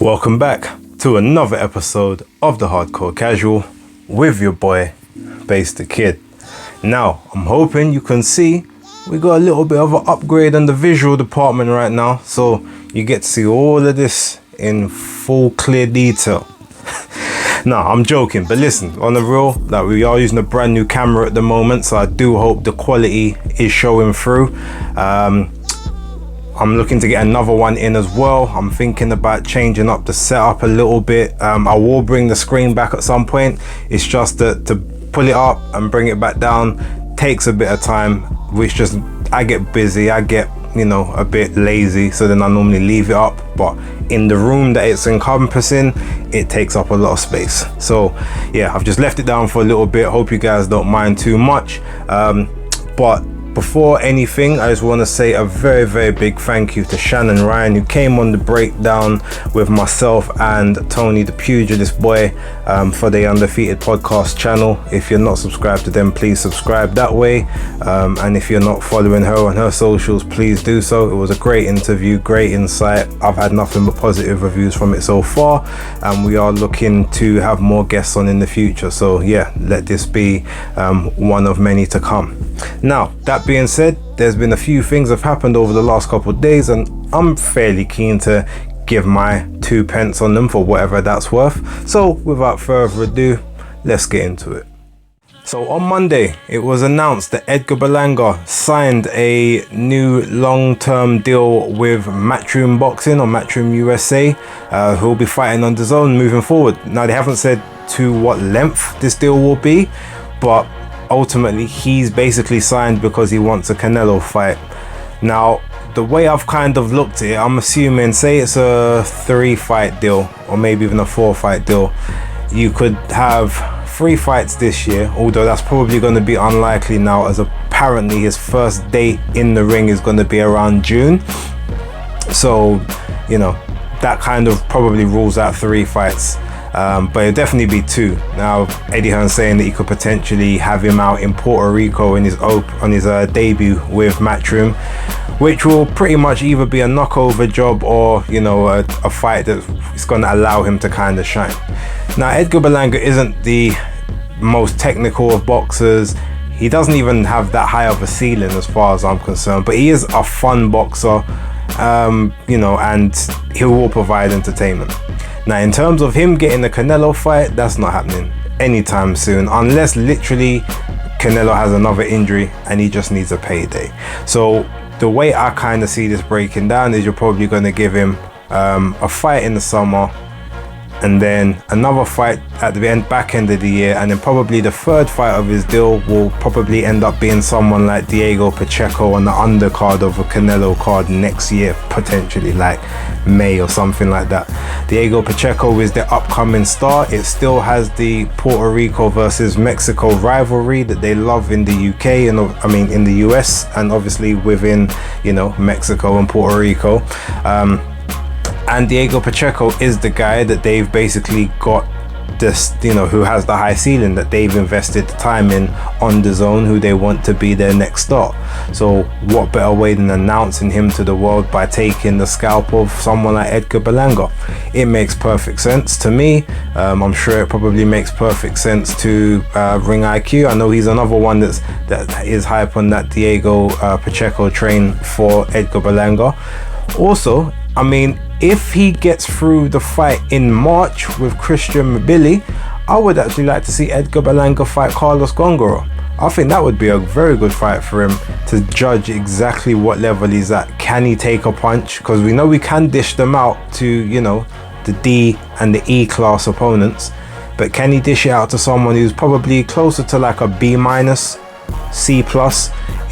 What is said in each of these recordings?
Welcome back to another episode of the Hardcore Casual with your boy, Bass the Kid. Now, I'm hoping you can see we got a little bit of an upgrade on the visual department right now, so you get to see all of this in full clear detail. No, I'm joking, but listen, on the real, like, we are using a brand new camera at the moment, so I do hope the quality is showing through. I'm looking to get another one in as well. I'm thinking about changing up the setup a little bit. I will bring the screen back at some point. It's just that to pull it up and bring it back down takes a bit of time, which just, I get busy, I get, a bit lazy, so then I normally leave it up. But in the room that it's encompassing, it takes up a lot of space. So yeah, I've just left it down for a little bit. Hope you guys don't mind too much. But before anything, I just want to say a very, very big thank you to Shannon Ryan, who came on the breakdown with myself and Tony the Pugilist Boy for the Undefeated podcast channel. If you're not subscribed to them, please subscribe that way. And if you're not following her on her socials, please do so. It was a great interview, great insight. I've had nothing but positive reviews from it so far, and we are looking to have more guests on in the future. So yeah, let this be one of many to come. Now, that being said, there's been a few things that have happened over the last couple of days, and I'm fairly keen to give my 2 pence on them for whatever that's worth. So without further ado, let's get into it. So on Monday, it was announced that Edgar Berlanga signed a new long-term deal with Matchroom Boxing or Matchroom USA, who will be fighting on DAZN moving forward. Now, they haven't said to what length this deal will be, but ultimately he's basically signed because he wants a Canelo fight. Now, the way I've kind of looked at it, I'm assuming, say it's a 3-fight deal or maybe even a 4-fight deal, you could have 3 fights this year, although that's probably going to be unlikely now, as apparently his first date in the ring is going to be around June. So, that kind of probably rules out 3 fights. But it'll definitely be 2. Now, Eddie Hearn's saying that he could potentially have him out in Puerto Rico on his debut with Matchroom, which will pretty much either be a knockover job or, a fight that's going to allow him to kind of shine. Now, Edgar Berlanga isn't the most technical of boxers. He doesn't even have that high of a ceiling as far as I'm concerned, but he is a fun boxer, and he will provide entertainment. Now, in terms of him getting the Canelo fight, that's not happening anytime soon, unless literally Canelo has another injury and he just needs a payday. So the way I kind of see this breaking down is you're probably going to give him a fight in the summer, and then another fight at the back end of the year, and then probably the 3rd fight of his deal will probably end up being someone like Diego Pacheco on the undercard of a Canelo card next year, potentially like May or something like that. Diego Pacheco is the upcoming star. It still has the Puerto Rico versus Mexico rivalry that they love in the UK and in the US, and obviously within Mexico and Puerto Rico. And Diego Pacheco is the guy that they've basically got this, who has the high ceiling that they've invested time in on DAZN, who they want to be their next star. So what better way than announcing him to the world by taking the scalp of someone like Edgar Berlanga? It makes perfect sense to me. I'm sure it probably makes perfect sense to Ring IQ. I know he's another one that is hype on that Diego Pacheco train for Edgar Berlanga. Also, if he gets through the fight in March with Christian Mabili, I would actually like to see Edgar Berlanga fight Carlos Gongora. I think that would be a very good fight for him to judge exactly what level he's at. Can he take a punch? Because we know we can dish them out to, the D and the E class opponents. But can he dish it out to someone who's probably closer to like a B-, C+,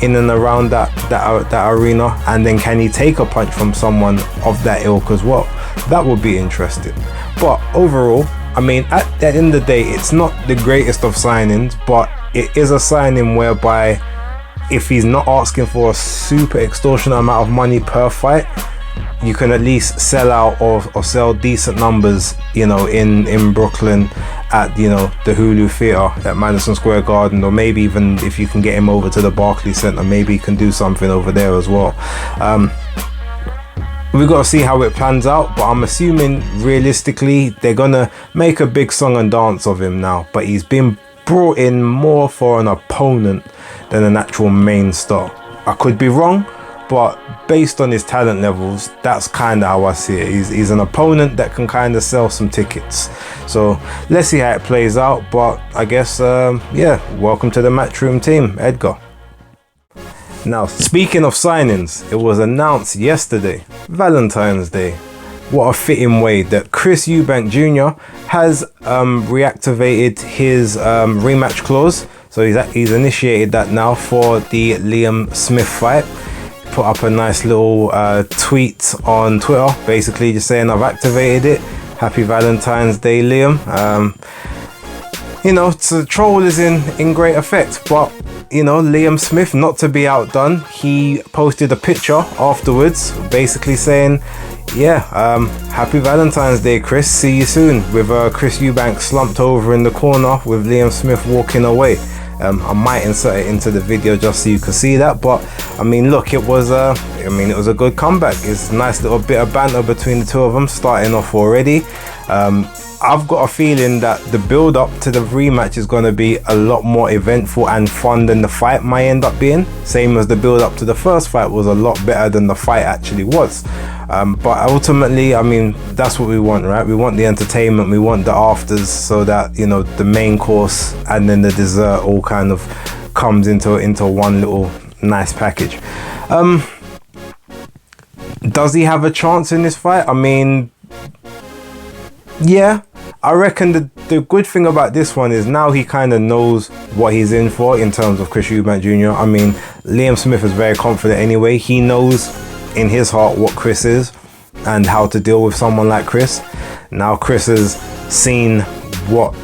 in and around that arena? And then can he take a punch from someone of that ilk as well? That would be interesting. But overall, at the end of the day, it's not the greatest of signings, but it is a signing whereby if he's not asking for a super extortionate amount of money per fight, you can at least sell out or sell decent numbers, in Brooklyn at, the Hulu Theatre at Madison Square Garden, or maybe even if you can get him over to the Barclays Center, maybe you can do something over there as well. we got to see how it plans out, but I'm assuming realistically they're gonna make a big song and dance of him now, but he's been brought in more for an opponent than an actual main star. I could be wrong, but based on his talent levels, that's kind of how I see it. He's an opponent that can kind of sell some tickets. So let's see how it plays out. But I guess, yeah, welcome to the Matchroom team, Edgar. Now, speaking of signings, it was announced yesterday, Valentine's Day. What a fitting way that Chris Eubank Jr. has reactivated his rematch clause. So he's initiated that now for the Liam Smith fight. Put up a nice little tweet on Twitter, basically just saying I've activated it. Happy Valentine's Day, Liam. You know, the troll is in great effect, but you know, Liam Smith, not to be outdone, he posted a picture afterwards, basically saying, yeah, happy Valentine's Day, Chris. See you soon. With Chris Eubank slumped over in the corner with Liam Smith walking away. I might insert it into the video just so you can see that, but I mean, look, it was a good comeback. It's a nice little bit of banter between the two of them starting off already. I've got a feeling that the build up to the rematch is going to be a lot more eventful and fun than the fight might end up being. Same as the build up to the first fight was a lot better than the fight actually was. But ultimately, I mean, that's what we want, right? We want the entertainment, we want the afters, so that, you know, the main course and then the dessert all kind of comes into one little nice package. Does he have a chance in this fight? I mean, yeah, I reckon the good thing about this one is now he kind of knows what he's in for in terms of Chris Eubank Jr. I mean, Liam Smith is very confident anyway. He knows in his heart what Chris is and how to deal with someone like Chris. Now Chris has seen what,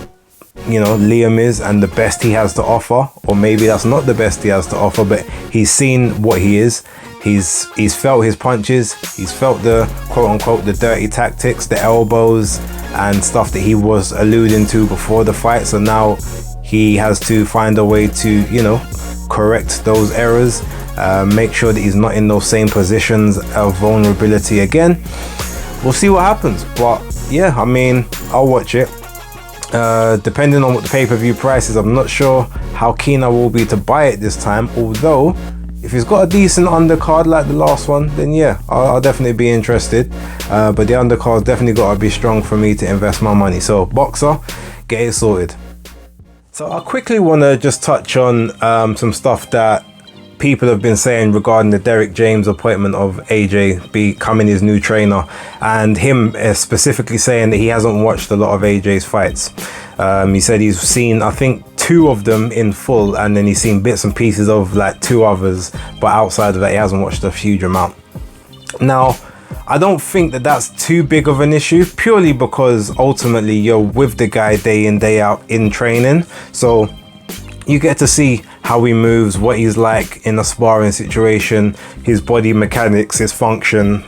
you know, Liam is and the best he has to offer, or maybe that's not the best he has to offer, but he's seen what he is. He's felt his punches, he's felt the quote unquote the dirty tactics, the elbows and stuff that he was alluding to before the fight. So now he has to find a way to, you know, correct those errors, make sure that he's not in those same positions of vulnerability again. We'll see what happens, but yeah, I mean, I'll watch it. Depending on what the pay-per-view price is, I'm not sure how keen I will be to buy it this time, although if he's got a decent undercard like the last one, then yeah, I'll definitely be interested. But the undercard's definitely got to be strong for me to invest my money. So Boxer, get it sorted. So I quickly want to just touch on some stuff that people have been saying regarding the Derrick James appointment of AJ becoming his new trainer, and him specifically saying that he hasn't watched a lot of AJ's fights. He said he's seen, I think, 2 of them in full, and then he's seen bits and pieces of like 2 others, but outside of that he hasn't watched a huge amount. Now, I don't think that that's too big of an issue, purely because ultimately you're with the guy day in day out in training, so you get to see how he moves, what he's like in a sparring situation, his body mechanics, his function.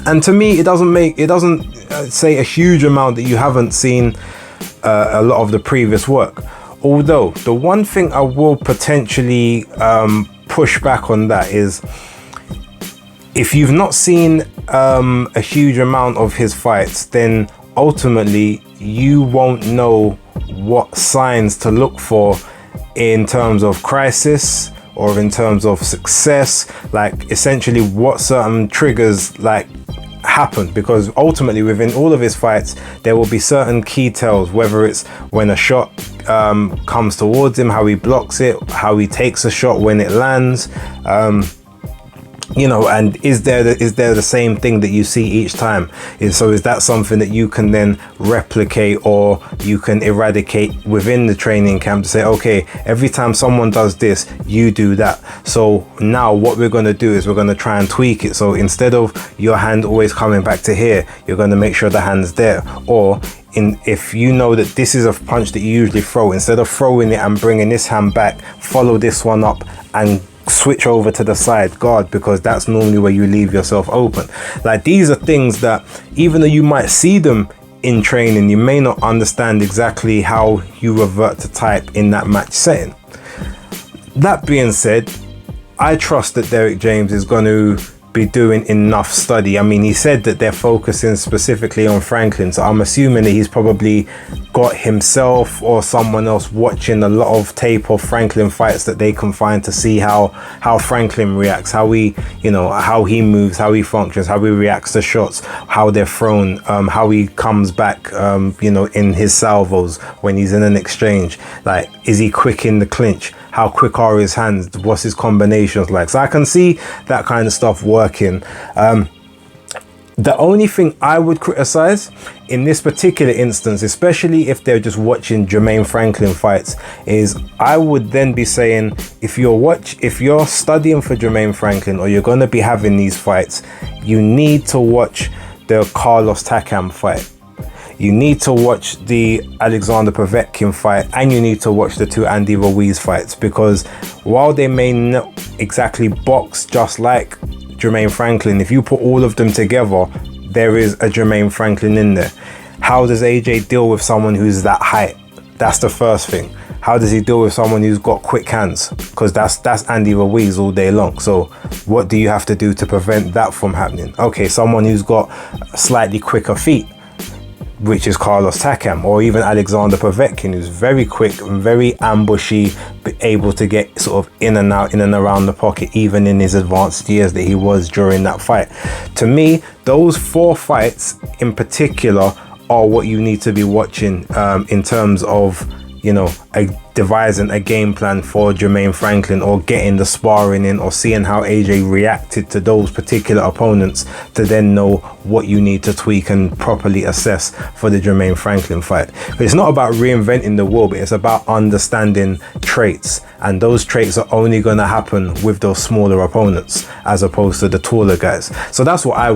And to me, it doesn't say a huge amount that you haven't seen a lot of the previous work. Although the one thing I will potentially push back on that is, if you've not seen a huge amount of his fights, then ultimately you won't know what signs to look for in terms of crisis or in terms of success, like essentially what certain triggers like happen, because ultimately within all of his fights there will be certain key tells, whether it's when a shot comes towards him, how he blocks it, how he takes a shot when it lands, you know, and is there the same thing that you see each time? Is that something that you can then replicate or you can eradicate within the training camp to say, okay, every time someone does this, you do that. So now what we're going to do is we're going to try and tweak it. So instead of your hand always coming back to here, you're going to make sure the hand's there. Or if you know that this is a punch that you usually throw, instead of throwing it and bringing this hand back, follow this one up and switch over to the side guard, because that's normally where you leave yourself open. Like, these are things that even though you might see them in training, you may not understand exactly how you revert to type in that match setting. That being said, I trust that Derrick James is going to be doing enough study. I mean, he said that they're focusing specifically on Franklin, so I'm assuming that he's probably got himself or someone else watching a lot of tape of Franklin fights that they can find to see how Franklin reacts, how he, you know, how he moves, how he functions, how he reacts to shots, how they're thrown, how he comes back, you know, in his salvos when he's in an exchange. Like, is he quick in the clinch? How quick are his hands? What's his combinations like? So I can see that kind of stuff working. The only thing I would criticize in this particular instance, especially if they're just watching Jermaine Franklin fights, is I would then be saying, if you're studying for Jermaine Franklin, or you're going to be having these fights, you need to watch the Carlos Takam fight. You need to watch the Alexander Povetkin fight, and you need to watch the two Andy Ruiz fights, because while they may not exactly box just like Jermaine Franklin, if you put all of them together, there is a Jermaine Franklin in there. How does AJ deal with someone who's that height? That's the first thing. How does he deal with someone who's got quick hands? Because that's Andy Ruiz all day long. So what do you have to do to prevent that from happening? Okay, someone who's got slightly quicker feet, which is Carlos Takam, or even Alexander Povetkin, who's very quick and very ambushy, able to get sort of in and out, in and around the pocket, even in his advanced years that he was during that fight. To me, those 4 fights in particular are what you need to be watching in terms of, you know, devising a game plan for Jermaine Franklin, or getting the sparring in, or seeing how AJ reacted to those particular opponents, to then know what you need to tweak and properly assess for the Jermaine Franklin fight. But it's not about reinventing the wheel, but it's about understanding traits, and those traits are only going to happen with those smaller opponents as opposed to the taller guys. So that's what I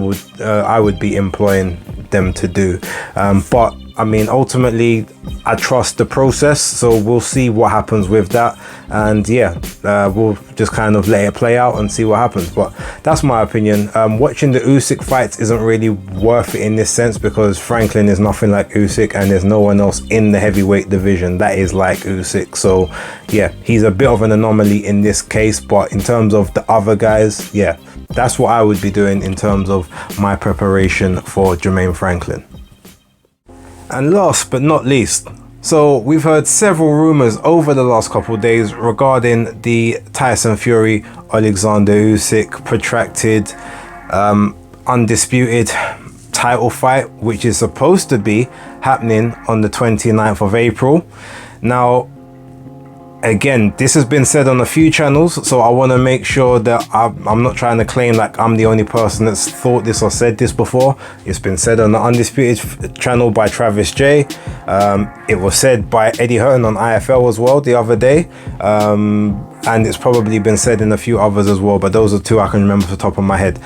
would be employing them to do. But I mean, ultimately, I trust the process, so we'll see what happens with that. And yeah, we'll just kind of let it play out and see what happens. But that's my opinion. Watching the Usyk fights isn't really worth it in this sense, because Franklin is nothing like Usyk, and there's no one else in the heavyweight division that is like Usyk. So yeah, he's a bit of an anomaly in this case. But in terms of the other guys, yeah, that's what I would be doing in terms of my preparation for Jermaine Franklin. And last but not least, so we've heard several rumors over the last couple of days regarding the Tyson Fury Alexander Usyk protracted undisputed title fight, which is supposed to be happening on the 29th of April. Now, again, this has been said on a few channels, so I want to make sure that I'm not trying to claim like I'm the only person that's thought this or said this before. It's been said on the Undisputed channel by Travis J. It was said by Eddie Hearn on IFL as well the other day. And it's probably been said in a few others as well, but those are 2 I can remember off the top of my head.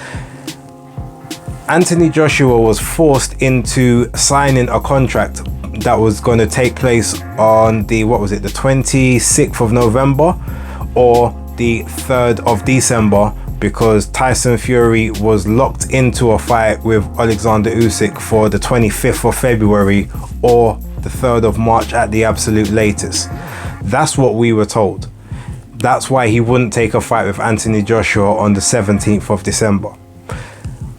Anthony Joshua was forced into signing a contract that was going to take place on the, what was it, the 26th of November or the 3rd of December, because Tyson Fury was locked into a fight with Alexander Usyk for the 25th of February or the 3rd of March at the absolute latest. That's what we were told. That's why he wouldn't take a fight with Anthony Joshua on the 17th of December.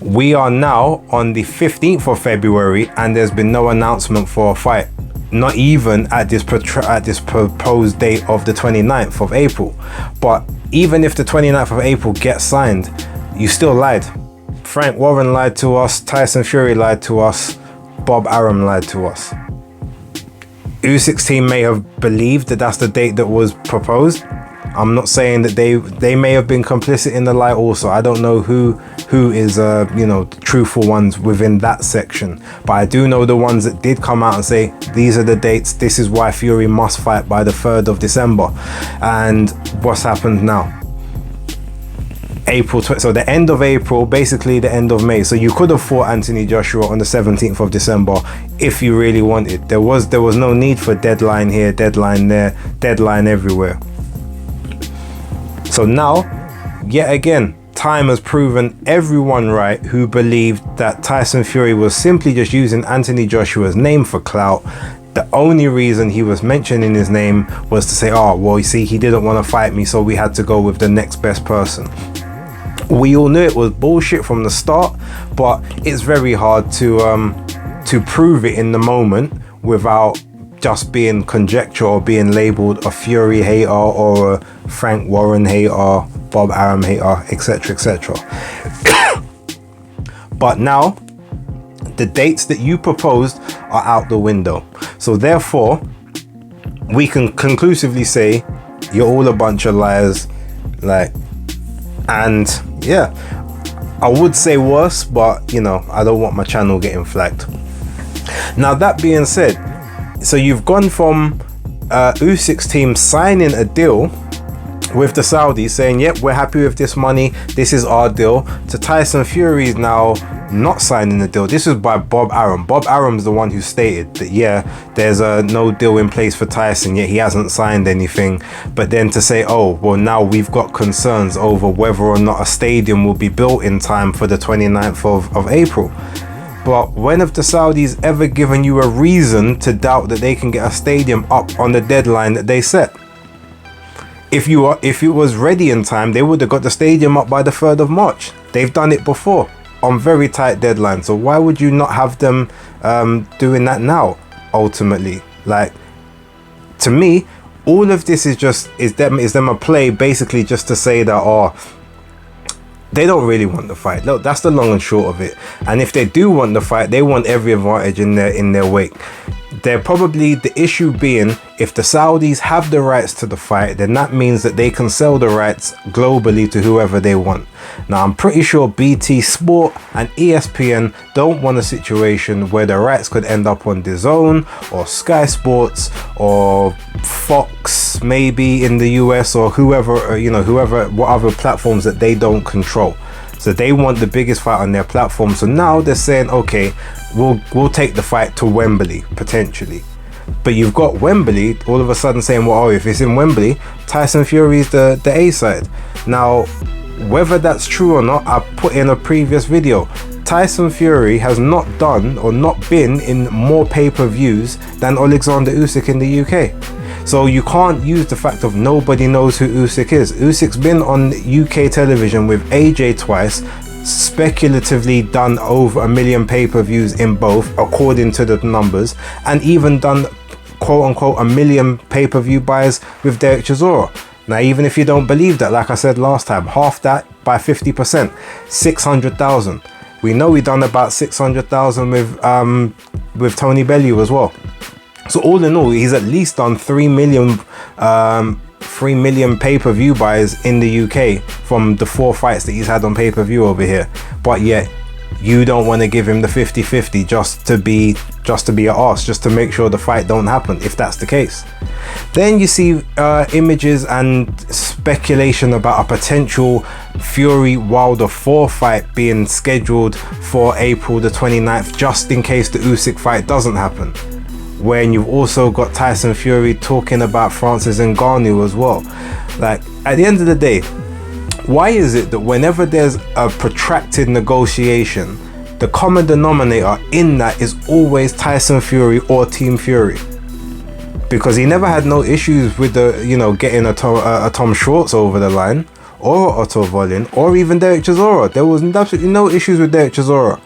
We are now on the 15th of February, and there's been no announcement for a fight, not even at this proposed date of the 29th of April. But even if the 29th of April gets signed, you still lied. Frank Warren lied to us, Tyson Fury lied to us, Bob Arum lied to us. Usyk's team may have believed that that's the date that was proposed. I'm not saying that they may have been complicit in the lie also. I don't know who is you know, the truthful ones within that section, but I do know the ones that did come out and say these are the dates, this is why Fury must fight by the 3rd of December. And what's happened now? So the end of April, basically the end of May. So you could have fought Anthony Joshua on the 17th of December if you really wanted. There was no need for deadline here, deadline there, deadline everywhere. So now, yet again, time has proven everyone right who believed that Tyson Fury was simply just using Anthony Joshua's name for clout. The only reason he was mentioning his name was to say, oh, well, you see, he didn't want to fight me, so we had to go with the next best person. We all knew it was bullshit from the start, but it's very hard to prove it in the moment without just being conjecture or being labeled a Fury hater or a Frank Warren hater, Bob Arum hater, etc, etc. But now the dates that you proposed are out the window, so therefore we can conclusively say you're all a bunch of liars. Like, and yeah, I would say worse, but you know, I don't want my channel getting flagged. Now that being said, so you've gone from Usyk's team signing a deal with the Saudis saying, yep, we're happy with this money, this is our deal, to Tyson Fury's now not signing the deal. This is by Bob Arum. Bob Arum's the one who stated that, yeah, there's no deal in place for Tyson, yet he hasn't signed anything. But then to say, oh, well, now we've got concerns over whether or not a stadium will be built in time for the 29th of April. But when have the Saudis ever given you a reason to doubt that they can get a stadium up on the deadline that they set? If it was ready in time, they would have got the stadium up by the 3rd of March. They've done it before on very tight deadlines. So why would you not have them doing that now? Ultimately, like, to me, all of this is them a play, basically just to say that, oh, they don't really want the fight. Look, that's the long and short of it. And if they do want the fight, they want every advantage in their wake. They're probably, the issue being, if the Saudis have the rights to the fight, then that means that they can sell the rights globally to whoever they want. Now, I'm pretty sure BT Sport and ESPN don't want a situation where the rights could end up on DAZN or Sky Sports or Fox, maybe in the US, or whoever, what other platforms that they don't control. So they want the biggest fight on their platform. So now they're saying, okay, we'll take the fight to Wembley, potentially. But you've got Wembley all of a sudden saying, well, oh, if it's in Wembley, Tyson Fury's the A side. Now, whether that's true or not, I put in a previous video. Tyson Fury has not done or not been in more pay-per-views than Alexander Usyk in the UK. So you can't use the fact of nobody knows who Usyk is. Usyk's been on UK television with AJ twice, speculatively done over 1 million pay-per-views in both, according to the numbers, and even done quote-unquote 1 million pay-per-view buys with Derrick Chisora. Now, even if you don't believe that, like I said last time, half that by 50%, 600,000. We know we done about 600,000 with Tony Bellew as well. So all in all, he's at least done 3 million pay-per-view buys in the UK from the 4 fights that he's had on pay-per-view over here. But yet you don't want to give him the 50-50 just to be an arse, just to make sure the fight don't happen, if that's the case. Then you see images and speculation about a potential Fury Wilder 4 fight being scheduled for April the 29th, just in case the Usyk fight doesn't happen. When you've also got Tyson Fury talking about Francis Ngannou as well. Like, at the end of the day, why is it that whenever there's a protracted negotiation, the common denominator in that is always Tyson Fury or Team Fury? Because he never had no issues with getting a Tom Schwartz over the line, or Otto Wallin, or even Derrick Chisora. There was absolutely no issues with Derrick Chisora.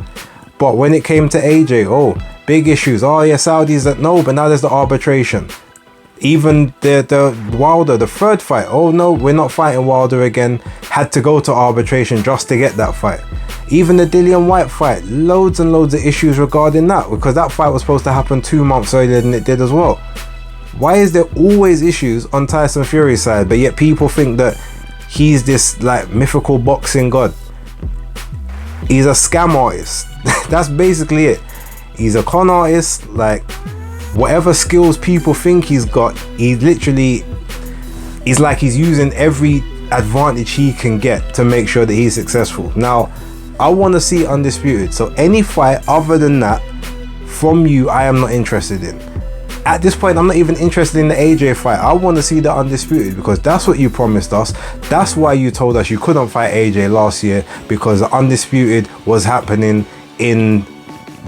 But when it came to AJ, oh, big issues. Oh yeah, Saudis that no, but now there's the arbitration. Even the Wilder, the 3rd fight, oh no, we're not fighting Wilder again, had to go to arbitration just to get that fight. Even the Dillian White fight, loads and loads of issues regarding that, because that fight was supposed to happen 2 months earlier than it did as well. Why is there always issues on Tyson Fury's side, but yet people think that he's this like mythical boxing god? He's a scam artist. That's basically it. He's a con artist. Like, whatever skills people think he's got, he's like he's using every advantage he can get to make sure that he's successful. Now, I want to see Undisputed. So any fight other than that from you, I am not interested in. At this point, I'm not even interested in the AJ fight. I want to see the Undisputed, because that's what you promised us. That's why you told us you couldn't fight AJ last year, because the Undisputed was happening in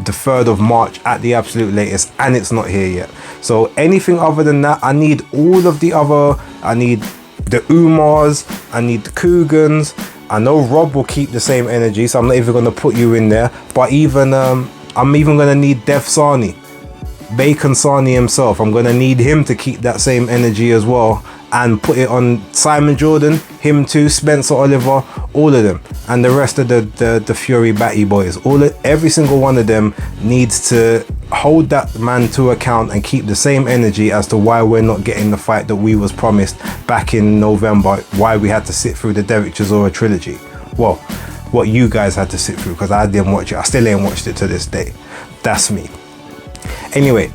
the 3rd of March at the absolute latest, and it's not here yet. So anything other than that, I need all of the other, I need the Umars, I need the Cugans, I know Rob will keep the same energy, so I'm not even going to put you in there. But even I'm even going to need Def Sani, Bacon Sani himself. I'm going to need him to keep that same energy as well, and put it on Simon Jordan, him too, Spencer Oliver, all of them, and the rest of the Fury Batty boys. Every single one of them needs to hold that man to account and keep the same energy as to why we're not getting the fight that we was promised back in November, why we had to sit through the Derrick Chisora trilogy. Well, what you guys had to sit through, because I didn't watch it. I still ain't watched it to this day. That's me. Anyway,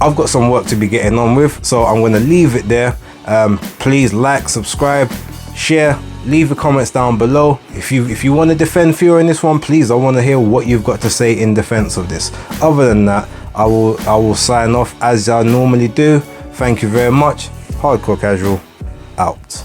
I've got some work to be getting on with, so I'm going to leave it there. Please like, subscribe, share, leave the comments down below. If you want to defend Fury in this one, please, I want to hear what you've got to say in defense of this. Other than that, I will sign off as I normally do. Thank you very much. Hardcore Casual out.